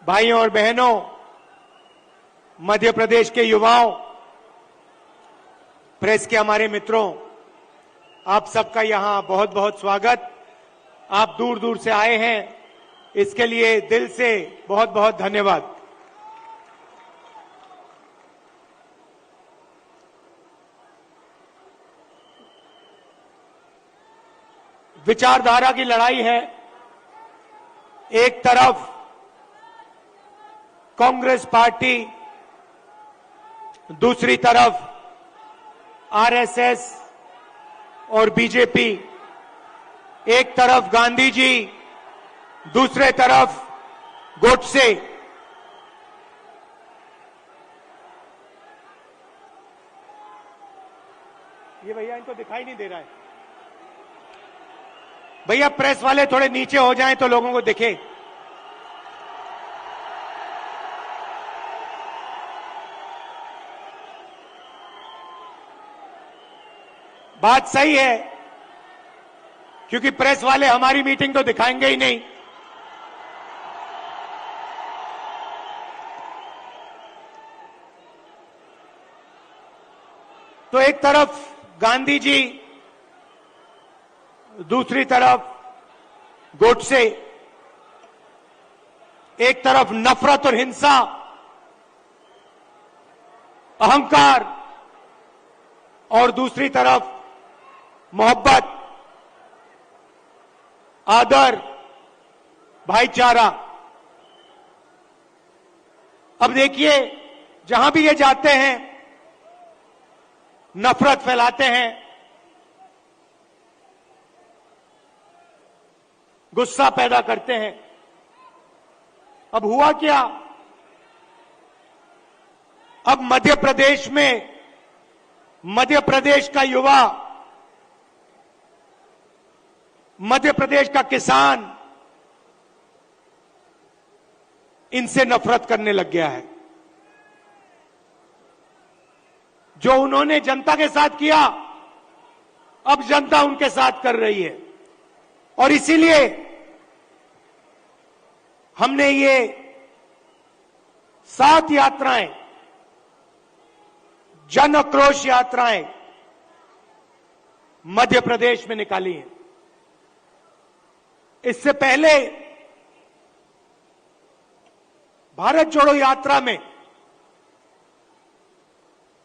भाइयों और बहनों, मध्य प्रदेश के युवाओं, प्रेस के हमारे मित्रों, आप सबका यहां बहुत बहुत स्वागत। आप दूर दूर से आए हैं, इसके लिए दिल से बहुत बहुत धन्यवाद। विचारधारा की लड़ाई है। एक तरफ कांग्रेस पार्टी, दूसरी तरफ आरएसएस और बीजेपी। एक तरफ गांधी जी, दूसरे तरफ गोडसे। ये भैया इनको दिखाई नहीं दे रहा है। भैया प्रेस वाले थोड़े नीचे हो जाएं तो लोगों को दिखे। बात सही है, क्योंकि प्रेस वाले हमारी मीटिंग तो दिखाएंगे ही नहीं। तो एक तरफ गांधी जी, दूसरी तरफ गोडसे। एक तरफ नफरत और हिंसा, अहंकार, और दूसरी तरफ मोहब्बत, आदर, भाईचारा। अब देखिए, जहां भी ये जाते हैं नफरत फैलाते हैं, गुस्सा पैदा करते हैं। अब हुआ क्या? अब मध्य प्रदेश में, मध्य प्रदेश का युवा, मध्य प्रदेश का किसान इनसे नफरत करने लग गया है। जो उन्होंने जनता के साथ किया, अब जनता उनके साथ कर रही है। और इसीलिए हमने ये 7 यात्राएं, जन आक्रोश यात्राएं मध्य प्रदेश में निकाली हैं। इससे पहले भारत जोड़ो यात्रा में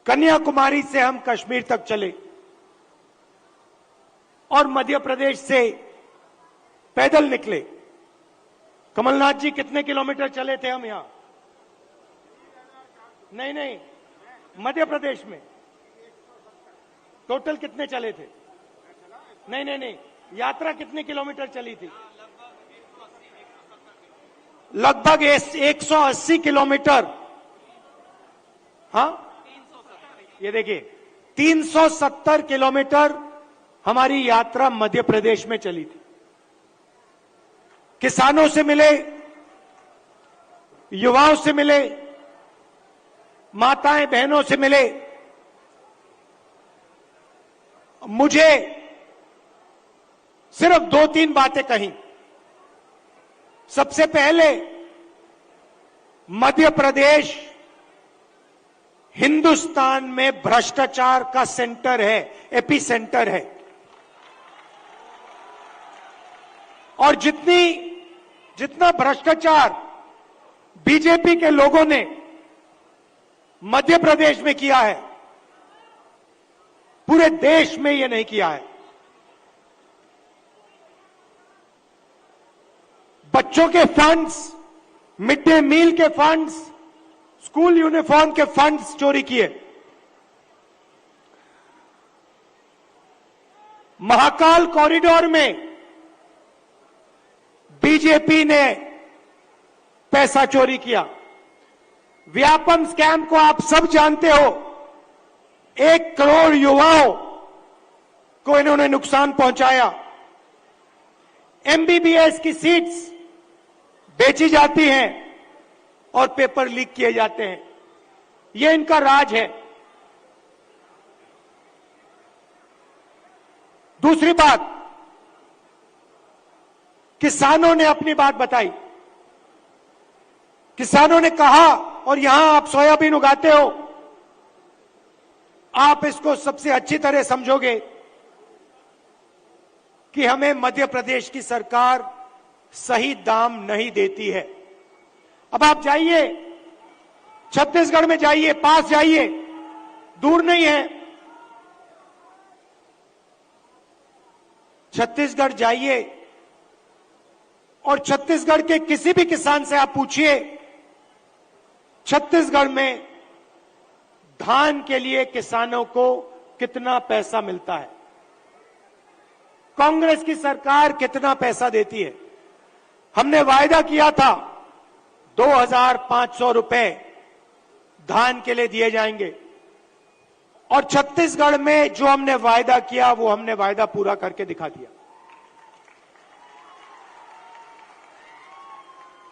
कन्याकुमारी से हम कश्मीर तक चले और मध्य प्रदेश से पैदल निकले। कमलनाथ जी, कितने किलोमीटर चले थे हम यहां? नहीं, मध्य प्रदेश में टोटल कितने चले थे? नहीं, यात्रा कितने किलोमीटर चली थी? लगभग 180 किलोमीटर। हाँ, ये देखिए, 370 किलोमीटर हमारी यात्रा मध्य प्रदेश में चली थी। किसानों से मिले, युवाओं से मिले, माताएं बहनों से मिले। मुझे सिर्फ 2-3 बातें कही। सबसे पहले, मध्य प्रदेश हिंदुस्तान में भ्रष्टाचार का सेंटर है, एपी सेंटर है। और जितना भ्रष्टाचार बीजेपी के लोगों ने मध्य प्रदेश में किया है, पूरे देश में ये नहीं किया है। बच्चों के फंड्स, मिड डे मील के फंड्स, स्कूल यूनिफॉर्म के फंड्स चोरी किए। महाकाल कॉरिडोर में बीजेपी ने पैसा चोरी किया। व्यापम स्कैम को आप सब जानते हो। 1 करोड़ युवाओं को इन्होंने नुकसान पहुंचाया। एमबीबीएस की सीट्स बेची जाती हैं और पेपर लीक किए जाते हैं। यह इनका राज है। दूसरी बात, किसानों ने अपनी बात बताई। किसानों ने कहा, और यहां आप सोयाबीन उगाते हो, आप इसको सबसे अच्छी तरह समझोगे कि हमें मध्य प्रदेश की सरकार सही दाम नहीं देती है। अब आप जाइए, छत्तीसगढ़ में जाइए, पास जाइए, दूर नहीं है, छत्तीसगढ़ जाइए और छत्तीसगढ़ के किसी भी किसान से आप पूछिए, छत्तीसगढ़ में धान के लिए किसानों को कितना पैसा मिलता है, कांग्रेस की सरकार कितना पैसा देती है। हमने वायदा किया था 2,500 रुपए धान के लिए दिए जाएंगे, और छत्तीसगढ़ में जो हमने वायदा किया वो हमने वायदा पूरा करके दिखा दिया।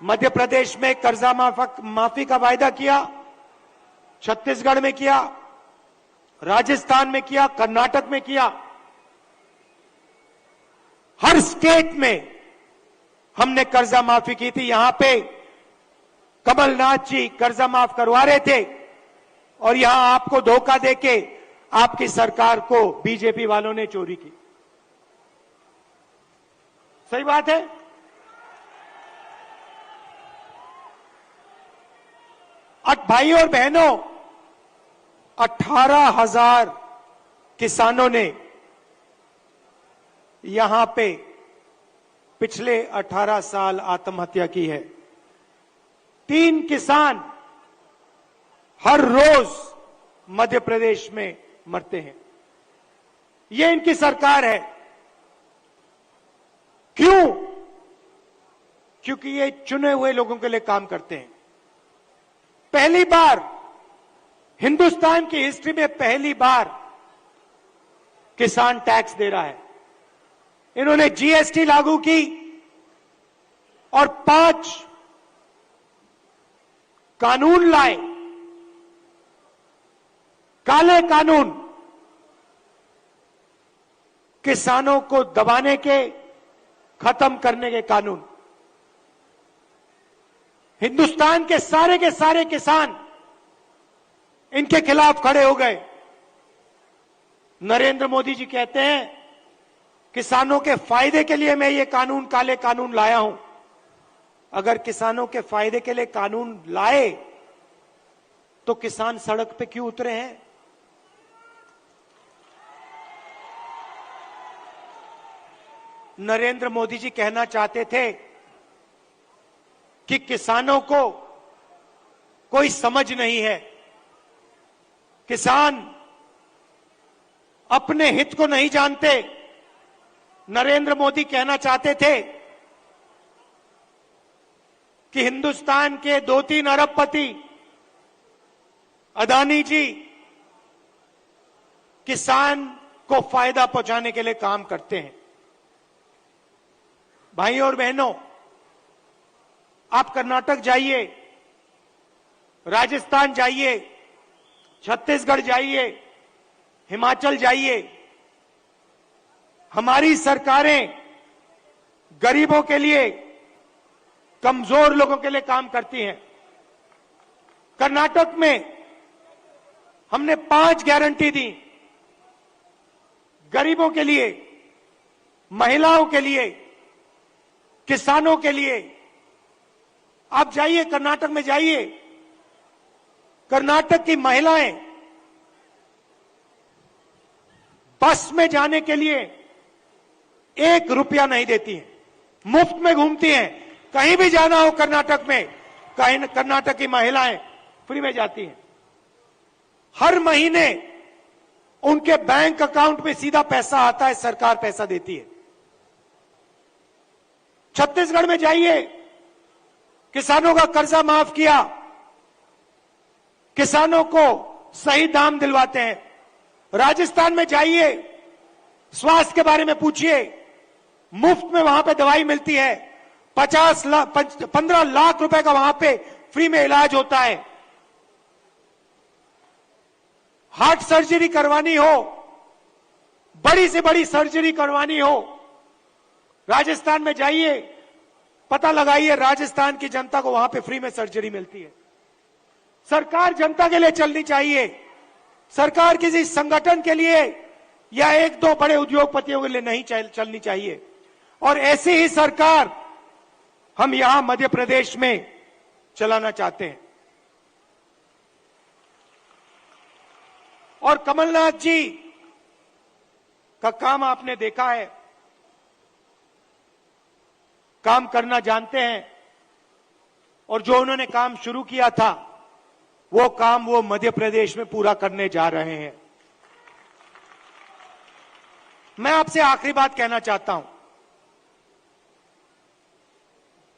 मध्य प्रदेश में कर्जा माफी का वायदा किया, छत्तीसगढ़ में किया, राजस्थान में किया, कर्नाटक में किया, हर स्टेट में हमने कर्जा माफी की थी। यहां पे कमलनाथ जी कर्जा माफ करवा रहे थे और यहां आपको धोखा देके आपकी सरकार को बीजेपी वालों ने चोरी की। सही बात है। भाई और बहनों, 18,000 किसानों ने यहां पे पिछले 18 साल आत्महत्या की है। 3 किसान हर रोज मध्य प्रदेश में मरते हैं। ये इनकी सरकार है। क्यों? क्योंकि ये चुने हुए लोगों के लिए काम करते हैं। पहली बार हिंदुस्तान की हिस्ट्री में पहली बार किसान टैक्स दे रहा है। इन्होंने जीएसटी लागू की और 5 कानून लाए, काले कानून, किसानों को दबाने के, खत्म करने के कानून। हिंदुस्तान के सारे किसान इनके खिलाफ खड़े हो गए। नरेंद्र मोदी जी कहते हैं किसानों के फायदे के लिए मैं ये कानून, काले कानून लाया हूं। अगर किसानों के फायदे के लिए कानून लाए तो किसान सड़क पे क्यों उतरे हैं? नरेंद्र मोदी जी कहना चाहते थे कि किसानों को कोई समझ नहीं है, किसान अपने हित को नहीं जानते। नरेंद्र मोदी कहना चाहते थे कि हिंदुस्तान के 2-3 अरबपति अदानी जी किसान को फायदा पहुंचाने के लिए काम करते हैं। भाइयों और बहनों, आप कर्नाटक जाइए, राजस्थान जाइए, छत्तीसगढ़ जाइए, हिमाचल जाइए, हमारी सरकारें गरीबों के लिए, कमजोर लोगों के लिए काम करती हैं। कर्नाटक में हमने 5 गारंटी दी, गरीबों के लिए, महिलाओं के लिए, किसानों के लिए। आप जाइए, कर्नाटक में जाइए, कर्नाटक की महिलाएं बस में जाने के लिए 1 रुपया नहीं देती हैं, मुफ्त में घूमती हैं। कहीं भी जाना हो कर्नाटक में, कर्नाटक की महिलाएं फ्री में जाती हैं। हर महीने उनके बैंक अकाउंट में सीधा पैसा आता है, सरकार पैसा देती है। छत्तीसगढ़ में जाइए, किसानों का कर्जा माफ किया, किसानों को सही दाम दिलवाते हैं। राजस्थान में जाइए, स्वास्थ्य के बारे में पूछिए, मुफ्त में वहां पे दवाई मिलती है। 15 लाख रुपए का वहां पे फ्री में इलाज होता है। हार्ट सर्जरी करवानी हो, बड़ी से बड़ी सर्जरी करवानी हो, राजस्थान में जाइए, पता लगाइए, राजस्थान की जनता को वहां पे फ्री में सर्जरी मिलती है। सरकार जनता के लिए चलनी चाहिए। सरकार किसी संगठन के लिए या एक दो बड़े उद्योगपतियों के लिए नहीं चलनी चाहिए। और ऐसी ही सरकार हम यहां मध्य प्रदेश में चलाना चाहते हैं। और कमलनाथ जी का काम आपने देखा है, काम करना जानते हैं, और जो उन्होंने काम शुरू किया था वो काम वो मध्य प्रदेश में पूरा करने जा रहे हैं। मैं आपसे आखिरी बात कहना चाहता हूं।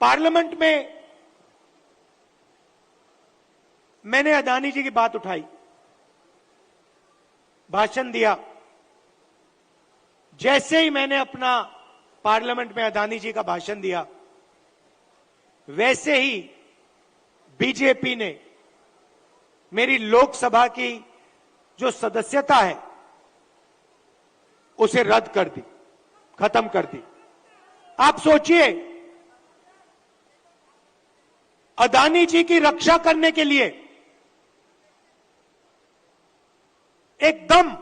पार्लियामेंट में मैंने अदानी जी की बात उठाई, भाषण दिया। जैसे ही मैंने अपना पार्लियामेंट में अदानी जी का भाषण दिया, वैसे ही बीजेपी ने मेरी लोकसभा की जो सदस्यता है उसे रद्द कर दी, खत्म कर दी। आप सोचिए, अदानी जी की रक्षा करने के लिए एकदम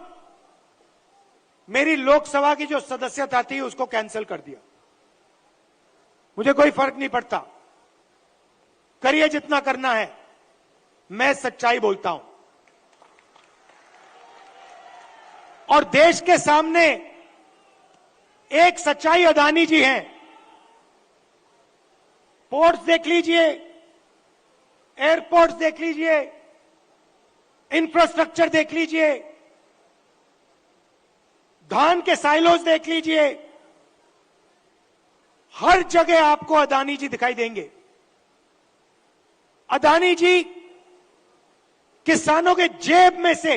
मेरी लोकसभा की जो सदस्यता थी उसको कैंसिल कर दिया। मुझे कोई फर्क नहीं पड़ता, करिए जितना करना है, मैं सच्चाई बोलता हूं। और देश के सामने एक सच्चाई अदानी जी हैं। पोर्ट्स देख लीजिए, एयरपोर्ट्स देख लीजिए, इंफ्रास्ट्रक्चर देख लीजिए, धान के साइलोज देख लीजिए, हर जगह आपको अदानी जी दिखाई देंगे। अदानी जी किसानों के जेब में से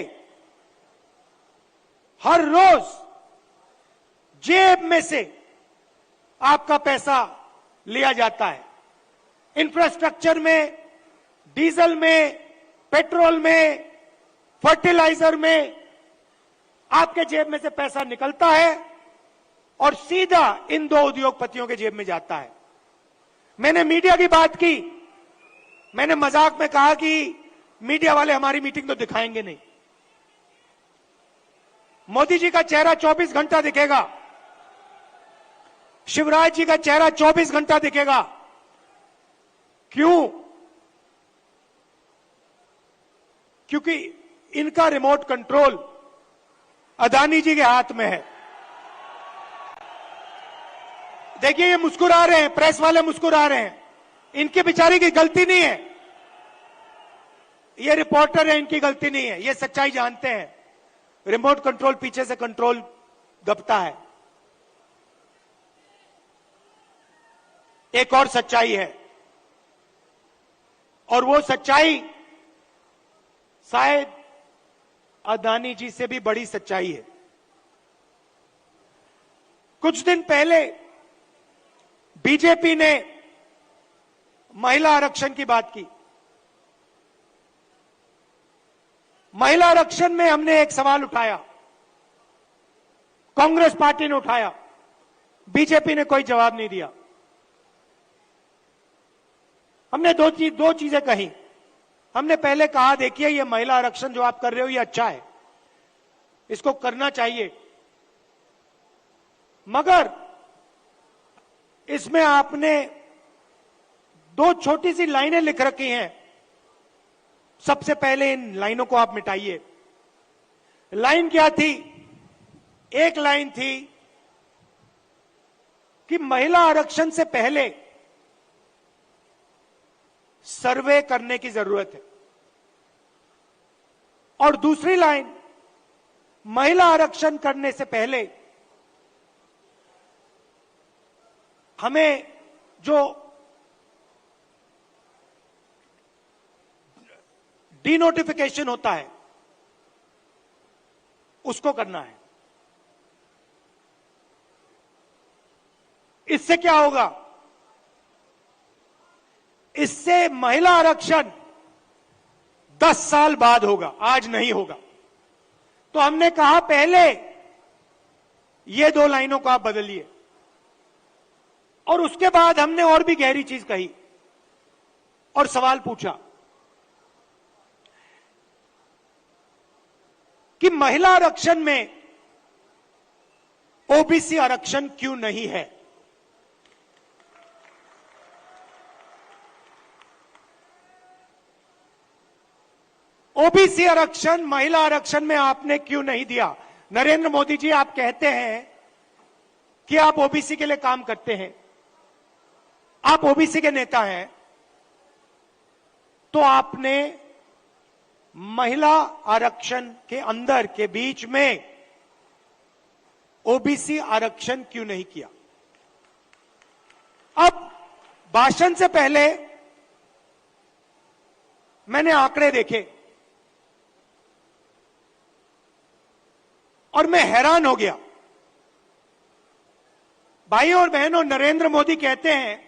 हर रोज जेब में से आपका पैसा लिया जाता है। इंफ्रास्ट्रक्चर में, डीजल में, पेट्रोल में, फर्टिलाइजर में आपके जेब में से पैसा निकलता है और सीधा इन दो उद्योगपतियों के जेब में जाता है। मैंने मीडिया की बात की, मैंने मजाक में कहा कि मीडिया वाले हमारी मीटिंग तो दिखाएंगे नहीं। मोदी जी का चेहरा 24 घंटा दिखेगा, शिवराज जी का चेहरा 24 घंटा दिखेगा। क्यों? क्योंकि इनका रिमोट कंट्रोल अदानी जी के हाथ में है। देखिए, ये मुस्कुरा रहे हैं, प्रेस वाले मुस्कुरा रहे हैं, इनकी बेचारी की गलती नहीं है, ये रिपोर्टर है, इनकी गलती नहीं है, ये सच्चाई जानते हैं। रिमोट कंट्रोल पीछे से कंट्रोल दबता है। एक और सच्चाई है, और वो सच्चाई शायद अदानी जी से भी बड़ी सच्चाई है। कुछ दिन पहले बीजेपी ने महिला आरक्षण की बात की। महिला आरक्षण में हमने एक सवाल उठाया, कांग्रेस पार्टी ने उठाया, बीजेपी ने कोई जवाब नहीं दिया। हमने दो चीजें कही। हमने पहले कहा, देखिए ये महिला आरक्षण जो आप कर रहे हो ये अच्छा है, इसको करना चाहिए, मगर इसमें आपने दो छोटी सी लाइनें लिख रखी हैं। सबसे पहले इन लाइनों को आप मिटाइए। लाइन क्या थी? एक लाइन थी कि महिला आरक्षण से पहले सर्वे करने की जरूरत है, और दूसरी लाइन, महिला आरक्षण करने से पहले हमें जो डीनोटिफिकेशन होता है उसको करना है। इससे क्या होगा? इससे महिला आरक्षण 10 साल बाद होगा, आज नहीं होगा। तो हमने कहा पहले ये दो लाइनों को आप बदलिए। और उसके बाद हमने और भी गहरी चीज कही और सवाल पूछा कि महिला आरक्षण में ओबीसी आरक्षण क्यों नहीं है। ओबीसी आरक्षण महिला आरक्षण में आपने क्यों नहीं दिया। नरेंद्र मोदी जी, आप कहते हैं कि आप ओबीसी के लिए काम करते हैं, आप ओबीसी के नेता हैं, तो आपने महिला आरक्षण के अंदर के बीच में ओबीसी आरक्षण क्यों नहीं किया। अब भाषण से पहले मैंने आंकड़े देखे और मैं हैरान हो गया। भाइयों और बहनों, नरेंद्र मोदी कहते हैं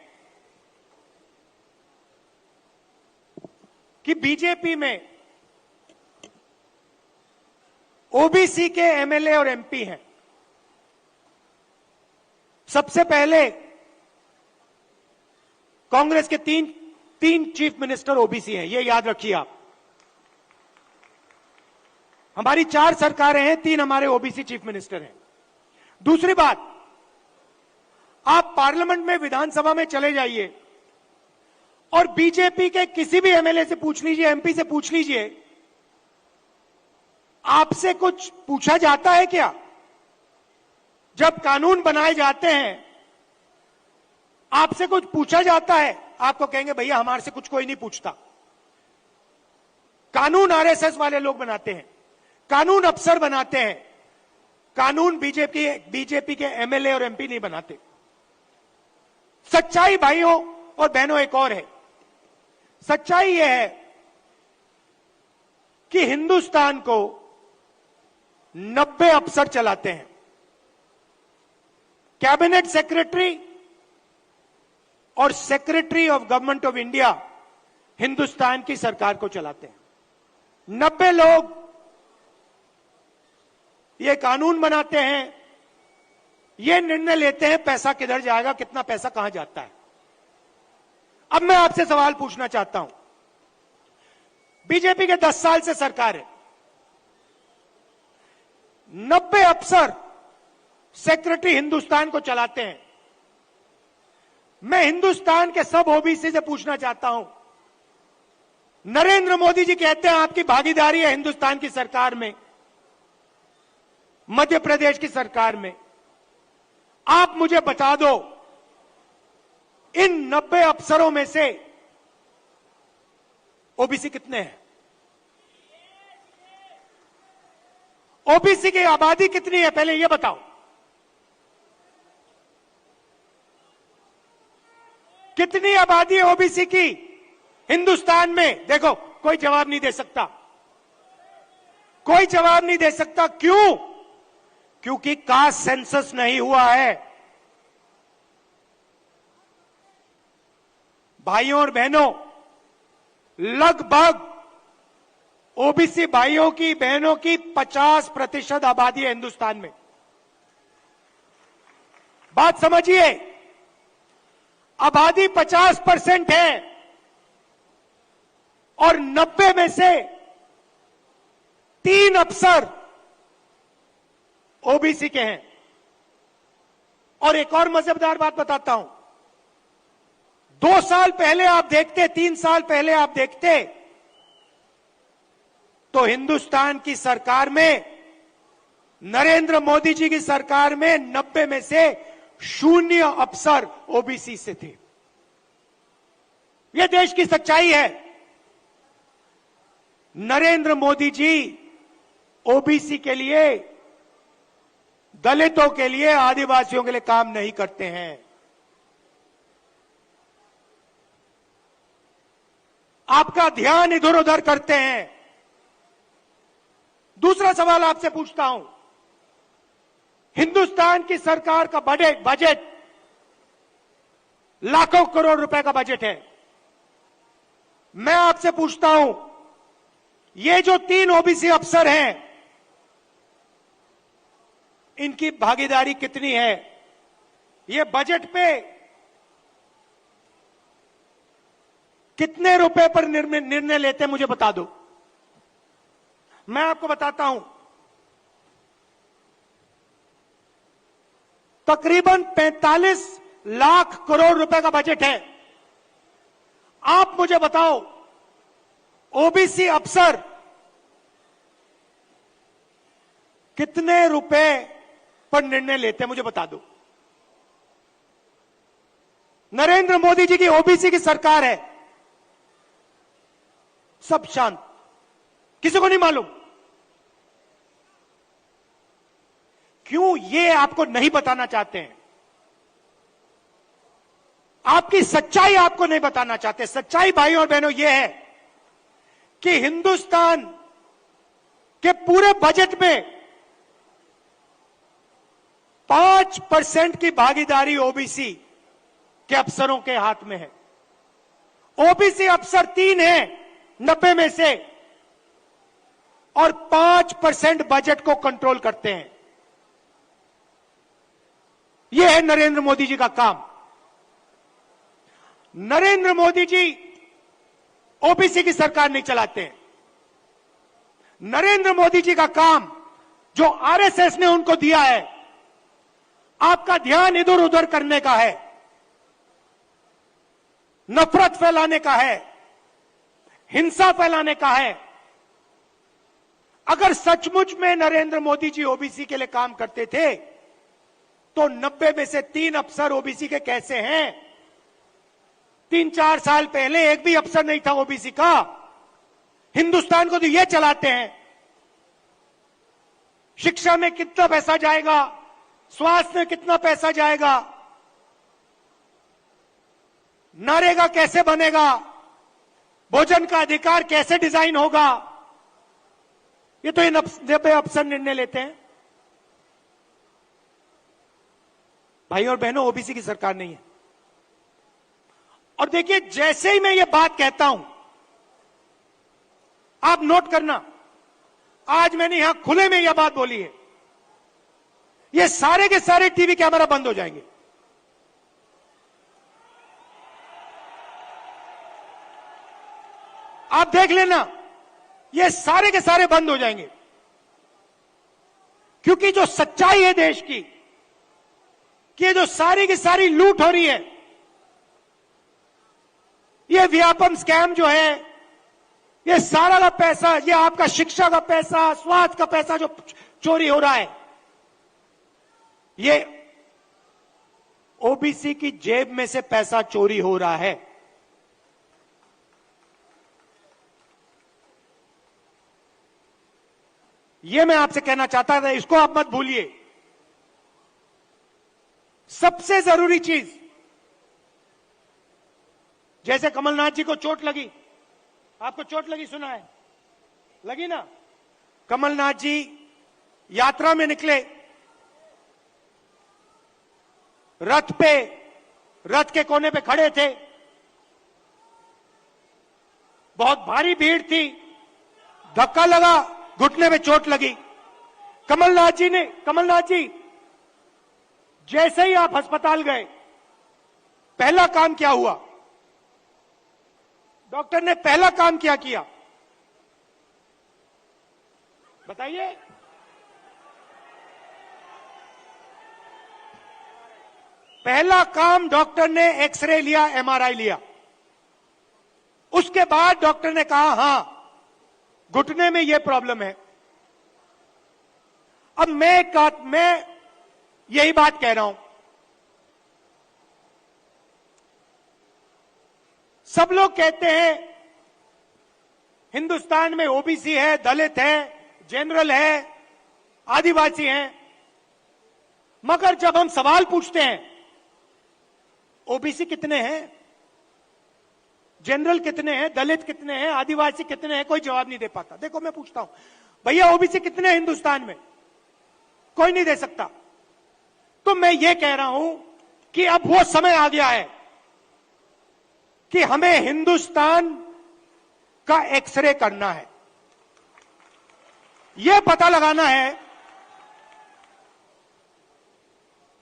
कि बीजेपी में ओबीसी के एमएलए और एमपी हैं। सबसे पहले कांग्रेस के तीन चीफ मिनिस्टर ओबीसी हैं, ये याद रखिए आप। हमारी 4 सरकारें हैं, 3 हमारे ओबीसी चीफ मिनिस्टर हैं। दूसरी बात, आप पार्लियामेंट में, विधानसभा में चले जाइए और बीजेपी के किसी भी एमएलए से पूछ लीजिए, एमपी से पूछ लीजिए, आपसे कुछ पूछा जाता है क्या। जब कानून बनाए जाते हैं आपसे कुछ पूछा जाता है, आपको कहेंगे भैया हमारे से कुछ कोई नहीं पूछता। कानून आरएसएस वाले लोग बनाते हैं, कानून अफसर बनाते हैं, कानून बीजेपी के एमएलए और एमपी नहीं बनाते। सच्चाई भाइयों और बहनों एक और है। सच्चाई यह है कि हिंदुस्तान को 90 अफसर चलाते हैं। कैबिनेट सेक्रेटरी और secretary of government of India Hindustan की सरकार को चलाते हैं। 90 लोग ये कानून बनाते हैं, ये निर्णय लेते हैं पैसा किधर जाएगा, कितना पैसा कहां जाता है। अब मैं आपसे सवाल पूछना चाहता हूं, बीजेपी के 10 साल से सरकार है, 90 अफसर सेक्रेटरी हिंदुस्तान को चलाते हैं। मैं हिंदुस्तान के सब ओबीसी से पूछना चाहता हूं, नरेंद्र मोदी जी कहते हैं आपकी भागीदारी है हिंदुस्तान की सरकार में, मध्य प्रदेश की सरकार में। आप मुझे बता दो, इन 90 अफसरों में से ओबीसी कितने हैं? ओबीसी की आबादी कितनी है पहले यह बताओ। कितनी आबादी है ओबीसी की हिंदुस्तान में? देखो, कोई जवाब नहीं दे सकता, कोई जवाब नहीं दे सकता। क्यों? क्योंकि कास्ट सेंसस नहीं हुआ है। भाइयों और बहनों, लगभग ओबीसी भाइयों की बहनों की 50% आबादी है हिंदुस्तान में। बात समझिए, आबादी 50% है और 90 में से 3 अफसर ओबीसी के हैं। और एक और मजेदार बात बताता हूं, 2 साल पहले आप देखते, 3 साल पहले आप देखते तो हिंदुस्तान की सरकार में, नरेंद्र मोदी जी की सरकार में 90 में से 0 अफसर ओबीसी से थे। यह देश की सच्चाई है। नरेंद्र मोदी जी ओबीसी के लिए, दलितों के लिए, आदिवासियों के लिए काम नहीं करते हैं। आपका ध्यान इधर उधर करते हैं। दूसरा सवाल आपसे पूछता हूं, हिंदुस्तान की सरकार का बजट लाखों करोड़ रुपए का बजट है। मैं आपसे पूछता हूं, ये जो 3 ओबीसी अफसर हैं, इनकी भागीदारी कितनी है? ये बजट पे कितने रुपए पर निर्णय लेते हैं मुझे बता दो। मैं आपको बताता हूं, तकरीबन 45 लाख करोड़ रुपए का बजट है। आप मुझे बताओ, ओबीसी अफसर कितने रुपए पर निर्णय लेते हैं मुझे बता दो। नरेंद्र मोदी जी की ओबीसी की सरकार है, सब शांत, किसी को नहीं मालूम। क्यों? ये आपको नहीं बताना चाहते हैं, आपकी सच्चाई आपको नहीं बताना चाहते। सच्चाई भाइयों और बहनों ये है कि हिंदुस्तान के पूरे बजट में 5% की भागीदारी ओबीसी के अफसरों के हाथ में है। ओबीसी अफसर 3 हैं 90 में से, और 5% बजट को कंट्रोल करते हैं। यह है नरेंद्र मोदी जी का काम। नरेंद्र मोदी जी ओबीसी की सरकार नहीं चलाते हैं। नरेंद्र मोदी जी का काम जो आरएसएस ने उनको दिया है, आपका ध्यान इधर उधर करने का है, नफरत फैलाने का है, हिंसा फैलाने का है। अगर सचमुच में नरेंद्र मोदी जी ओबीसी के लिए काम करते थे तो 90 में से 3 अफसर ओबीसी के कैसे हैं? 3-4 साल पहले एक भी अफसर नहीं था ओबीसी का। हिंदुस्तान को तो ये चलाते हैं। शिक्षा में कितना पैसा जाएगा, स्वास्थ्य में कितना पैसा जाएगा, नरेगा कैसे बनेगा, भोजन का अधिकार कैसे डिजाइन होगा, ये तो ये 90 अफसर निर्णय लेते हैं। भाई और बहनों, ओबीसी की सरकार नहीं है। और देखिए, जैसे ही मैं ये बात कहता हूं, आप नोट करना, आज मैंने यहां खुले में यह बात बोली है, ये सारे के सारे टीवी कैमरा बंद हो जाएंगे। आप देख लेना, ये सारे के सारे बंद हो जाएंगे। क्योंकि जो सच्चाई है देश की, कि जो सारी की सारी लूट हो रही है, ये व्यापम स्कैम जो है, ये सारा का पैसा, ये आपका शिक्षा का पैसा, स्वास्थ्य का पैसा जो चोरी हो रहा है, ये ओबीसी की जेब में से पैसा चोरी हो रहा है। ये मैं आपसे कहना चाहता था, इसको आप मत भूलिए। सबसे जरूरी चीज, जैसे कमलनाथ जी को चोट लगी, आपको चोट लगी सुना है, लगी ना? कमलनाथ जी यात्रा में निकले, रथ के कोने पे खड़े थे, बहुत भारी भीड़ थी, धक्का लगा, घुटने में चोट लगी। कमलनाथ जी जैसे ही आप अस्पताल गए, पहला काम क्या हुआ? डॉक्टर ने पहला काम क्या किया बताइए? पहला काम डॉक्टर ने एक्सरे लिया, एमआरआई लिया। उसके बाद डॉक्टर ने कहा, हां, घुटने में यह प्रॉब्लम है। अब मैं यही बात कह रहा हूं, सब लोग कहते हैं हिंदुस्तान में ओबीसी है, दलित है, जनरल है, आदिवासी हैं, मगर जब हम सवाल पूछते हैं ओबीसी कितने हैं, जनरल कितने हैं, दलित कितने हैं, आदिवासी कितने हैं, कोई जवाब नहीं दे पाता। देखो, मैं पूछता हूं, भैया ओबीसी कितने हैं हिंदुस्तान में? कोई नहीं दे सकता। तो मैं ये कह रहा हूं कि अब वो समय आ गया है कि हमें हिंदुस्तान का एक्सरे करना है। यह पता लगाना है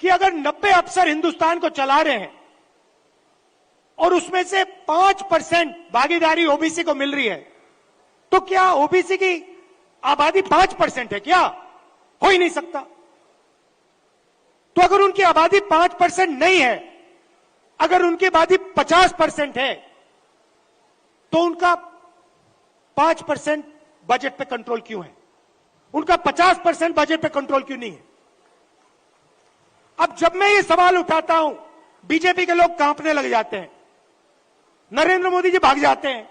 कि अगर 90 अफसर हिंदुस्तान को चला रहे हैं और उसमें से 5% भागीदारी ओबीसी को मिल रही है, तो क्या ओबीसी की आबादी 5% है क्या? हो ही नहीं सकता। तो अगर उनकी आबादी 5% नहीं है, अगर उनकी आबादी 50% है, तो उनका 5% बजट पे कंट्रोल क्यों है? उनका 50% बजट पे कंट्रोल क्यों नहीं है? अब जब मैं ये सवाल उठाता हूं, बीजेपी के लोग कांपने लग जाते हैं, नरेंद्र मोदी जी भाग जाते हैं,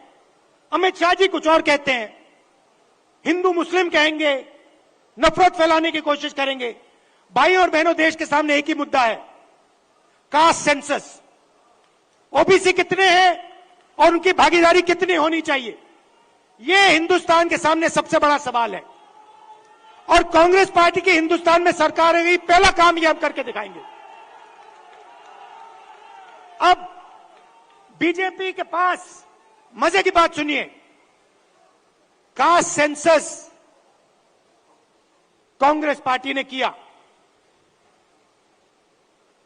अमित शाह जी कुछ और कहते हैं, हिंदू मुस्लिम कहेंगे, नफरत फैलाने की कोशिश करेंगे। भाई और बहनों, देश के सामने एक ही मुद्दा है, कास्ट सेंसस। ओबीसी कितने हैं और उनकी भागीदारी कितनी होनी चाहिए, यह हिंदुस्तान के सामने सबसे बड़ा सवाल है। और कांग्रेस पार्टी की हिंदुस्तान में सरकार है, पहला काम यह हम करके दिखाएंगे। अब बीजेपी के पास मजे की बात सुनिए, कास्ट सेंसस कांग्रेस पार्टी ने किया,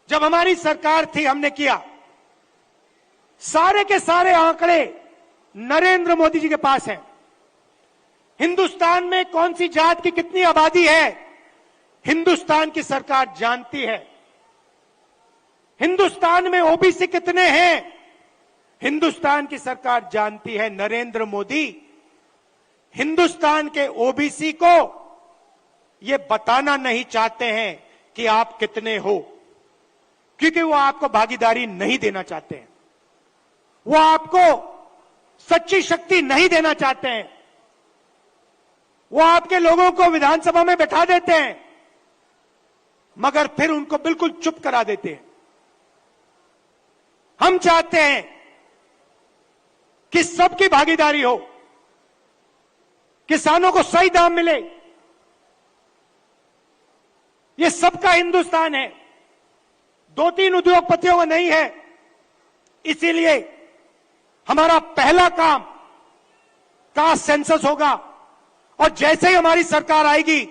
जब हमारी सरकार थी हमने किया। सारे के सारे आंकड़े नरेंद्र मोदी जी के पास हैं। हिंदुस्तान में कौन सी जात की कितनी आबादी है, हिंदुस्तान की सरकार जानती है। हिंदुस्तान में ओबीसी कितने हैं, हिंदुस्तान की सरकार जानती है। नरेंद्र मोदी हिंदुस्तान के ओबीसी को ये बताना नहीं चाहते हैं कि आप कितने हो, क्योंकि वो आपको भागीदारी नहीं देना चाहते हैं, वो आपको सच्ची शक्ति नहीं देना चाहते हैं। वो आपके लोगों को विधानसभा में बैठा देते हैं, मगर फिर उनको बिल्कुल चुप करा देते हैं। हम चाहते हैं कि सबकी भागीदारी हो, किसानों को सही दाम मिले। ये सबका हिंदुस्तान है, 2-3 उद्योगपतियों का नहीं है। इसीलिए हमारा पहला काम कास्ट सेंसस होगा, और जैसे ही हमारी सरकार आएगी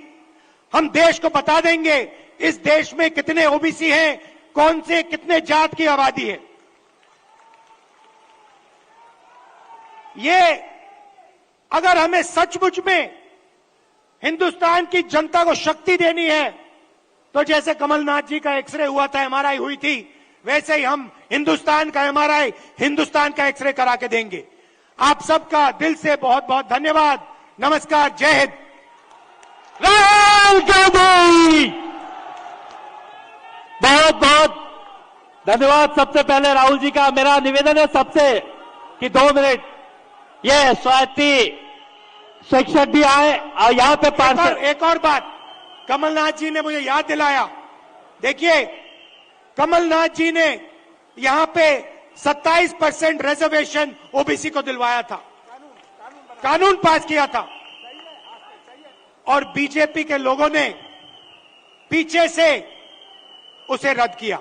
हम देश को बता देंगे इस देश में कितने ओबीसी हैं, कौन से कितने जात की आबादी है। ये अगर हमें सचमुच में हिंदुस्तान की जनता को शक्ति देनी है, तो जैसे कमलनाथ जी का एक्सरे हुआ था, एमआरआई हुई थी, वैसे ही हम हिंदुस्तान का एमआरआई, हिंदुस्तान का एक्सरे करा के देंगे। आप सबका दिल से बहुत बहुत धन्यवाद। नमस्कार, जय हिंद। राहुल गांधी, बहुत बहुत धन्यवाद। सबसे पहले राहुल जी का मेरा निवेदन है सबसे कि 2 मिनट ये स्वाति शिक्षक भी आए और यहाँ पे एक और बात कमलनाथ जी ने मुझे याद दिलाया। देखिए, कमलनाथ जी ने यहाँ पे 27% रिजर्वेशन ओबीसी को दिलवाया था, कानून पास किया था, और बीजेपी के लोगों ने पीछे से उसे रद्द किया।